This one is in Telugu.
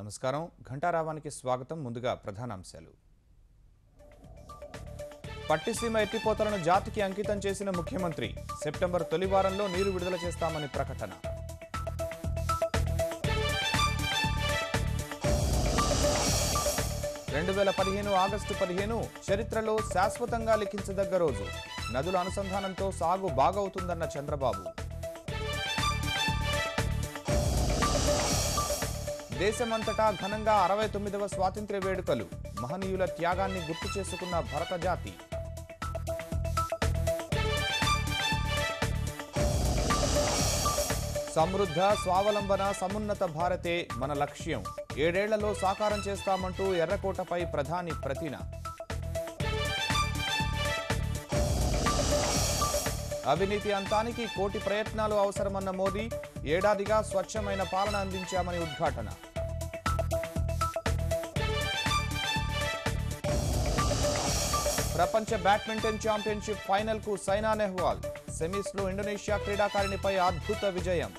నమస్కారం ఘంటారావానికి స్వాగతం. ముందుగా ప్రధానాంశాలు. పట్టిసీమ ఎత్తిపోతలను జాతికి అంకితం చేసిన ముఖ్యమంత్రి. సెప్టెంబర్ తొలి వారంలో నీరు విడుదల చేస్తామని ప్రకటన. ఆగస్టు 15 చరిత్రలో శాశ్వతంగా లిఖించదగ్గ రోజు. నదుల అనుసంధానంతో సాగు బాగవుతుందన్న చంద్రబాబు. దేశమంతటా ఘనంగా 69వ స్వాతంత్ర్య వేడుకలు. మహనీయుల త్యాగాన్ని గుర్తు చేసుకున్న భరత జాతి. సమృద్ధ, స్వావలంబన, సమున్నత భారతే మన లక్ష్యం. 7 ఏళ్లలో సాకారం చేస్తామంటూ ఎర్రకోటపై ప్రధాని ప్రతిన. అవినీతి అంతానికి కోటి ప్రయత్నాలు అవసరమన్న మోదీ. ఏడాదిగా స్వచ్ఛమైన పాలన అందించామని ఉద్ఘాటన. ప్రపంచ బ్యాడ్మింటన్ ఛాంపియన్షిప్ ఫైనల్ కు సైనా నెహ్వాల్. సెమీస్ లో ఇండోనేషియా క్రీడాకారిణిపై అద్భుత విజయం.